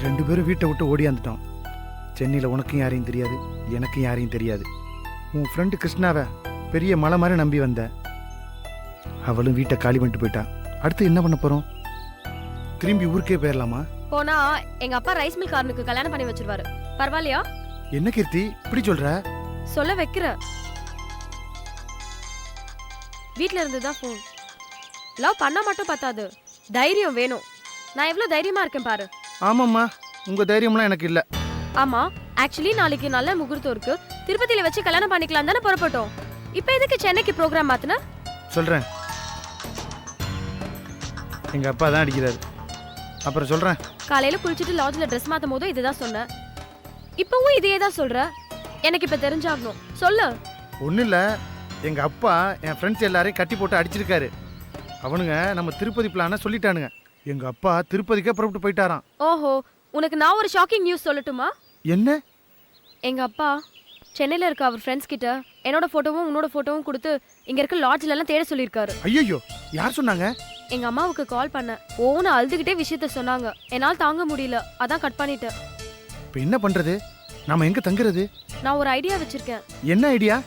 ரெண்டு பேரும் வீட்டை விட்டு ஓடியாந்துட்டோம். சென்னையில் உனக்கும் யாரையும் தெரியாது, எனக்கும் யாரையும் தெரியாது. உன் ஃப்ரெண்டு கிருஷ்ணாவை பெரிய மலை மாதிரி நம்பி வந்த, அவளும் வீட்டை காலி பண்ணிட்டு போயிட்டா. அடுத்து என்ன பண்ண போறோம்? திரும்பி ஊருக்கே போயிடலாமா? போனா எங்க அப்பா ரைஸ் மில் காரனுக்கு கல்யாணம் பண்ணி வச்சிருவாரு. பரவாயில்லையா? என்ன கீர்த்தி இப்படி சொல்ற? சொல்ல வைக்கிற. வீட்ல இருந்து தான் ஃபோன். லவ் பண்ணா மட்டும் பத்தாது, தைரியம் வேணும். நான் எவ்வளவு தைரியமா இருக்கேன் பாரு. ஆமாம்மா, உங்க தைரியம்லாம் எனக்கு இல்ல. ஆமா, ஆக்சுவலி நாளைக்கு நல்ல முகூர்த்தம் இருக்கு. திருப்பதியில வச்சு கல்யாணம் பண்ணிக்கலாம் தானே புறப்பட்டோம். இப்போ எதுக்கு சென்னைக்கு ப்ரோக்ராம் மாத்துன? சொல்றேன், எங்க அப்பா தான் அடிக்கிறாரு. அப்புறம் சொல்றேன். காலையில குளிச்சுட்டு லாட்ஜ்ல ட்ரெஸ் மாத்தும் போது இதுதான் சொன்னேன். இப்பவும் இதையே தான் சொல்ற. எனக்கு இப்ப தெரிஞ்சாகணும், சொல்லு. ஒன்றும் இல்லை, எங்கள் அப்பா என் ஃப்ரெண்ட்ஸ் எல்லாரையும் கட்டி போட்டு அடிச்சிருக்காரு. அவனுங்க நம்ம திருப்பதி பிளானை சொல்லிட்டானுங்க. எங்கள் அப்பா திருப்பதிக்கே புறப்பட்டு போயிட்டாராம். ஓஹோ, உனக்கு நான் ஒரு ஷாக்கிங் நியூஸ் சொல்லட்டுமா? என்ன? எங்க அப்பா சென்னையில இருக்க அவர் ஃப்ரெண்ட்ஸ் கிட்ட என்னோட போட்டோவும் உன்னோட போட்டோவும் கொடுத்து இங்க இருக்க லாட்ஜ்ல எல்லாம் தேட சொல்லியிருக்காரு. ஐயோ, யார் சொன்னாங்க? எங்க அம்மாவுக்கு கால் பண்ண ஓன்னு அழுதுகிட்டே விஷயத்த சொன்னாங்க. என்னால் தாங்க முடியல, அதான் கட் பண்ணிட்டேன். இப்போ என்ன பண்றது? நாம எங்க தங்குறது? நான் ஒரு ஐடியா வச்சிருக்கேன். என்ன ஐடியா?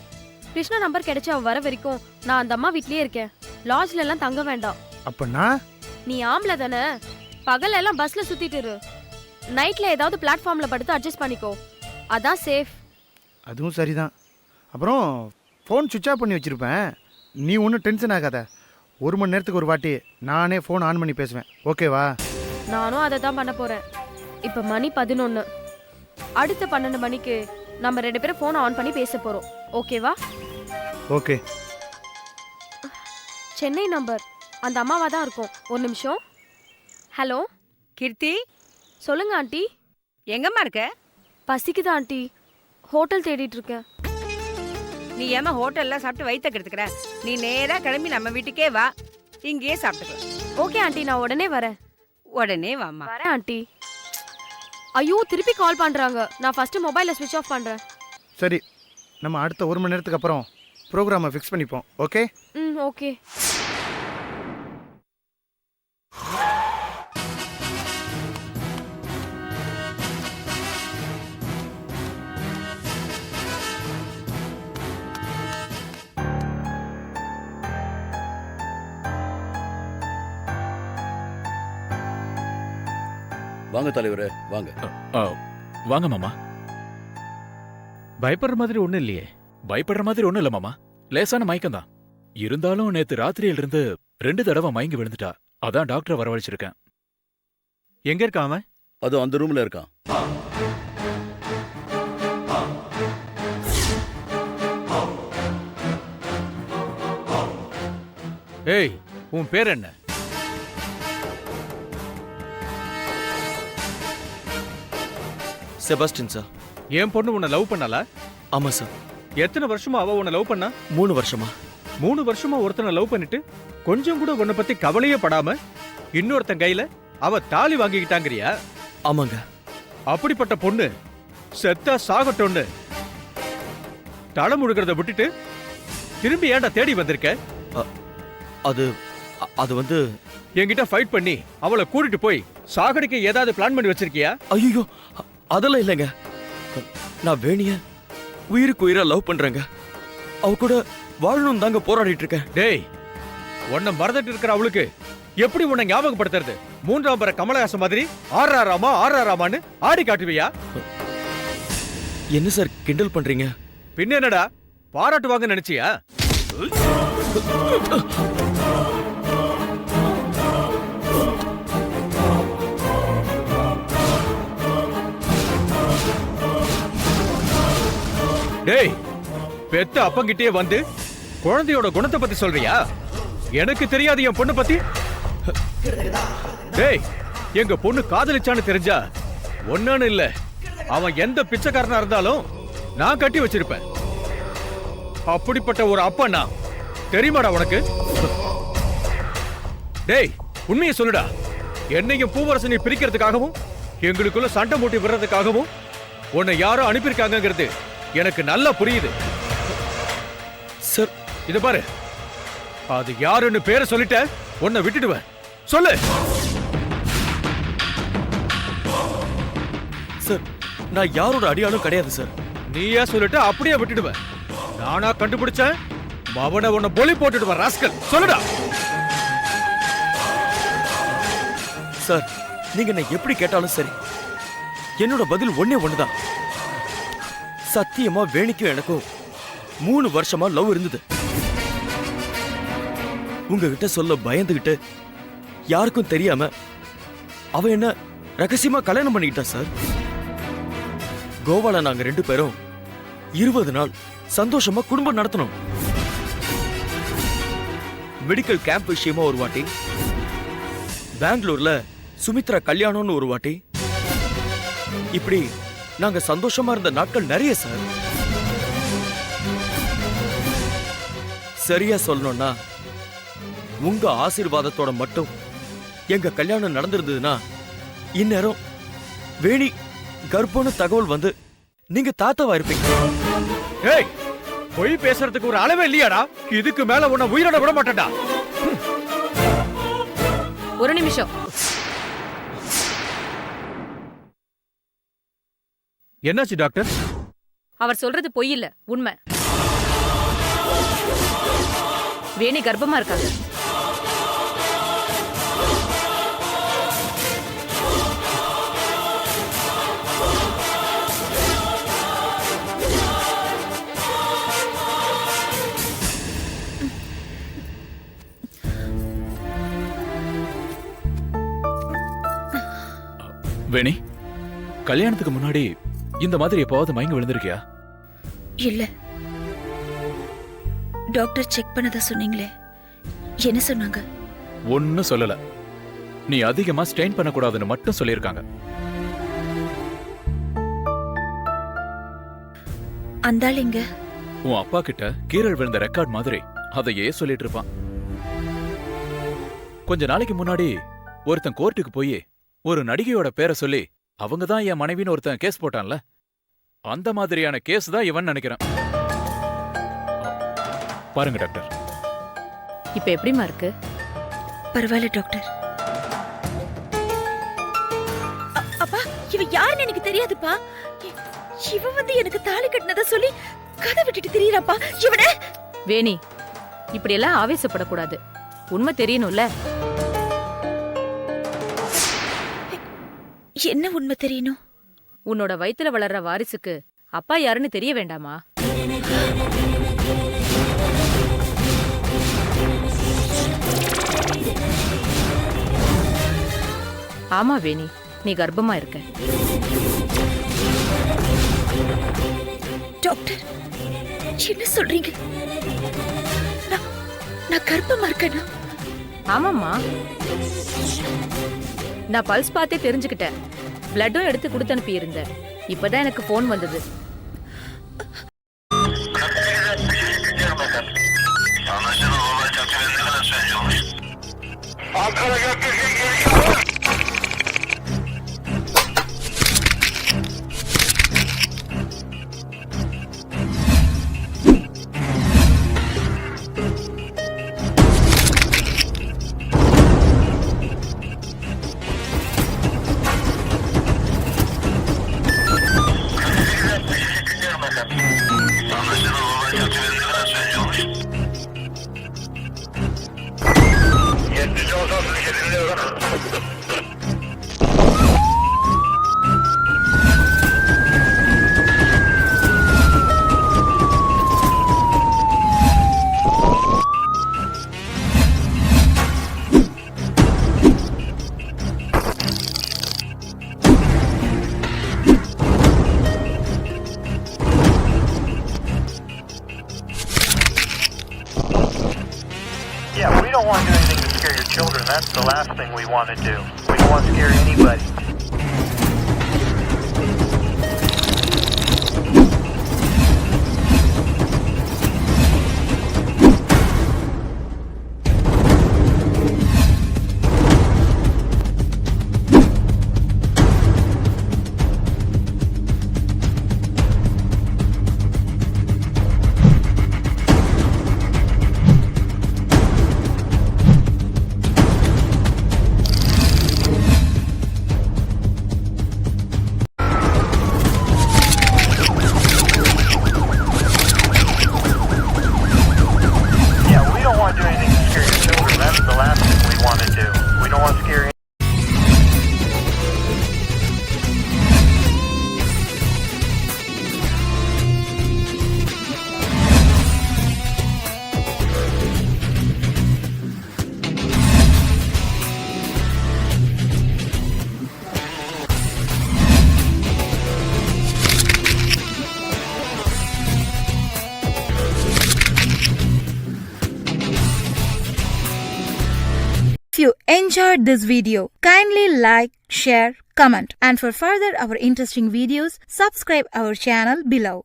கிருஷ்ணா நம்பர் கிடைச்சு அவ வர வரைக்கும் நான் அந்த அம்மா வீட்லயே இருக்கேன். லாட்ஜ்ல எல்லாம் தங்க வேண்டாம். அப்பனா நீ ஆம்பளை தானே, பகல் எல்லாம் பஸ்ல சுத்திட்டு இரு. நைட்ல ஏதாவது பிளாட்ஃபார்ம்ல படுத்து அட்ஜஸ்ட் பண்ணிக்கோ, அதான் சேஃப். அதுவும் சரிதான். அப்புறம் ஃபோன் சுவிட்ச் ஆஃப் பண்ணி வச்சிருப்பேன். நீ ஒன்றும் டென்ஷன் ஆகாத. 1 மணி நேரத்துக்கு ஒரு வாட்டி நானே ஃபோன் ஆன் பண்ணி பேசுவேன், ஓகேவா? நானும் அதை தான் பண்ண போறேன். இப்ப மணி 11. அடுத்த 12 மணிக்கு நம்ம 2 பேரும் ஃபோன் ஆன் பண்ணி பேச போறோம், ஓகேவா? ஓகே. சென்னை நம்பர் அந்த அம்மாவா தான் இருக்கும். ஒரு நிமிஷம். ஹலோ கீர்த்தி, சொல்லுங்க ஆண்டி. எங்கம்மா இருக்க? பசிக்குதா ஆண்டி, ஹோட்டல் தேடிட்டு இருக்கேன். நீ ஏமா ஹோட்டல்ல சாப்பிட்டு வயித்த கெடுத்துக்கிற? நீ நேரா கிளம்பி நம்ம வீட்டுக்கே வா, இங்கேயே சாப்பிட்டுக்கலாம். ஓகே ஆண்டி, நான் உடனே வரேன். உடனே வாம்மா. வரேன் ஆண்டி. ஐயோ, திருப்பி கால் பண்றாங்க. நான் ஃபர்ஸ்ட் மொபைலை ஸ்விட்ச் ஆஃப் பண்றேன். சரி, நம்ம அடுத்த 1 மணி நேரத்துக்கு அப்புறம் ப்ரோக்ராமை ஃபிக்ஸ் பண்ணிப்போம், ஓகே? ஓகே. வாங்க தலைவரே, வாங்க. வாங்க மாமா. பயப்படுற மாதிரி ஒண்ணும் இல்லையே. பயப்படுற மாதிரி ஒண்ணும் இல்ல மாமா, லேசான மயக்கம் தான். இருந்தாலும் நேத்து ராத்திரியில இருந்து 2 தடவை மயங்கி விழுந்துட்டா. அதான் டாக்டர் வரவழைச்சிருக்கேன். எங்க இருக்கான் அவன்? அது அந்த ரூம்ல இருக்கான். ஏய், உன் பேர் என்ன? செபாஸ்டின் சார். என் பொண்ணு உன்னை லவ் பண்ணல? ஆமா சார். எத்தனை வருஷமா அவ உன்னை லவ் பண்ணா? 3 வருஷமா. 3 வருஷமா ஒருத்தனை லவ் பண்ணிட்டு கொஞ்சம் கூட உன்னை பத்தி கவலையே படாம இன்னொருத்தன் கையில அவ தாலி வாங்கிக்கிட்டாங்கறியா? ஆமாங்க. அப்படிப்பட்ட பொண்ணு செத்தா சாகட்டோன்னு தலை முழுகிறத விட்டுட்டு திரும்பி ஏன்டா தேடி வந்திருக்க? அது வந்து என்கிட்ட ஃபைட் பண்ணி அவளை கூட்டிட்டு போய் சாகடிக்க ஏதாவது பிளான் பண்ணி வச்சிருக்கியா? ஐயோ, அதெல்லாம் இல்லைங்க. நான் வேணிய உயிருக்கு உயிரா லவ் பண்றேங்க. அவ கூட வாழணும் தாங்க போராடிட்டு இருக்கேன். டேய், உன்னை மறந்துட்டு இருக்கிற அவளுக்கு எப்படி உன்னை ஞாபகப்படுத்துறது? 3ஆம் பர கமலஹாசன் மாதிரி ஆறாராமான்னு ஆடி காட்டுவியா? என்ன சார் கிண்டல் பண்றீங்க? பின்ன என்னடா பாராட்டுவாங்க நினைச்சியா? டேய், பெத்த அப்பங்கிட்டே வந்து குழந்தையோட குணத்தை பத்தி சொல்றியா? எனக்கு தெரியாது என் பொண்ணு பத்தி? டேய், எங்க பொண்ணு காதலிச்சான்னு தெரிஞ்சா ஒன்னு இல்ல, அவன் எந்த பிச்சைக்காரனா இருந்தாலும் நான் கட்டி வச்சிருப்பேன். அப்படிப்பட்ட ஒரு அப்பா நான், தெரியுமாடா உனக்கு? டேய், உண்மையை சொல்லுடா. என்னையும் பூவரசனை பிரிக்கிறதுக்காகவும் எங்களுக்குள்ள சண்டை மூட்டி விடுறதுக்காகவும் உன்னை யாரோ அனுப்பியிருக்காங்கிறது எனக்கு நல்லா புரியுது சார். இது பாரு, அது யாருன்னு பேரை சொல்லிட்ட உன்னை விட்டுடுவேன். சொல்லு. சார், நான் யாரோட அடியாளும் கிடையாது சார். நீயா சொல்லிட்டு அப்படியே விட்டுடுவேன். நானா கண்டுபிடிச்சேன். அவனை உன்னை பொலி போட்டுடுவேன் ராஸ்கல். சொல்லுடா. சார், நீங்க என்ன எப்படி கேட்டாலும் சரி, என்னோட பதில் ஒண்ணே ஒண்ணுதான். சத்தியமா வேணிக்கும் எனக்கும் 3 வருஷமா லவ் இருந்தது. உங்ககிட்ட சொல்ல பயந்துகிட்டு யாருக்கும் தெரியாம அவ என்ன ரகசியமா கல்யாணம் பண்ணிக்கிட்டா சார். கோவால நாங்க 2 பேரும் 20 நாள் சந்தோஷமா குடும்பம் நடத்தணும். மெடிக்கல் கேம்ப் விஷயமா ஒரு வாட்டி, பெங்களூர்ல சுமித்ரா கல்யாணம்னு ஒரு வாட்டி, இப்படி நாங்க சந்தோஷமா இருந்த நாட்கள் நிறைய சார். சரியா சொல்லணும்னா உங்க ஆசீர்வாதத்தோட மட்டும் எங்க கல்யாணம் நடந்திருந்ததுன்னா இந்நேரம் வேணி கர்ப்பம்னு தகவல் வந்து நீங்க தாத்தாவா இருப்பீங்க. ஏய், பொய் பேசுறதுக்கு ஒரு அளவே இல்லையாடா? இதுக்கு மேல உன்னை உயிரோட விட மாட்டேன்டா. ஒரு நிமிஷம். என்னாச்சு டாக்டர்? அவர் சொல்றது பொய் இல்ல, உண்மை. வேணி கர்ப்பமா இருக்காங்க. வேணி, கல்யாணத்துக்கு முன்னாடி இந்த மாதிரி எப்பவாவது மயங்கி விழுந்திருக்கியா? இல்ல. டாக்டர் செக் பண்ணதா சொன்னீங்களே, என்ன சொன்னாங்க? ஒன்னும் சொல்லல. நீ அதிகமா ஸ்ட்ரெயின் பண்ணக்கூடாதுன்னு மட்டும் சொல்லியிருக்காங்க. அந்தாள் எங்க? உன் அப்பா கிட்ட கீரல் விழுந்த ரெக்கார்ட் மாதிரி அதையே சொல்லிட்டு இருப்பான். கொஞ்ச நாளைக்கு முன்னாடி ஒருத்தன் கோர்ட்டுக்கு போய் ஒரு நடிகையோட பேரை சொல்லி அவங்க தான் என் மனைவின்னு ஒருத்தன் கேஸ் போட்டான்ல, அந்த மாதிரியான கேஸ் தான் இவன் நினைக்கிறேன். பாருங்க டாக்டர். இப்ப எப்படிமா இருக்கு? பரவாயில்ல டாக்டர். அப்பா, இவ யாருன்னு எனக்கு தெரியாதுப்பா. இவ வந்து எனக்கு தாலி கட்டினத சொல்லி கதை விட்டுட்டு திரியறாப்பா. இவன வேணி, இப்படி எல்லாம் ஆவேசப்படக்கூடாது. உண்மை தெரியணும்ல. என்ன உண்மை தெரியணும்? உன்னோட வயித்துல வளர்ற வாரிசுக்கு அப்பா யாருன்னு தெரிய வேண்டாமா? ஆமா வேணி, நீ கர்ப்பமா இருக்க. டாக்டர், என்ன சொல்றீங்க? நான் கர்ப்பமா இருக்கேனா? ஆமாம்மா, நான் பல்ஸ் பார்த்தே தெரிஞ்சுக்கிட்டேன். பிளட்டும் எடுத்து கொடுத்து அனுப்பி இருந்தேன். இப்பதான் எனக்கு போன் வந்தது. Yeah, we don't want to do anything to scare your children. That's the last thing we want to do. We don't want to scare anybody. enjoyed this video, kindly like, share, comment, and for further our interesting videos, subscribe our channel below.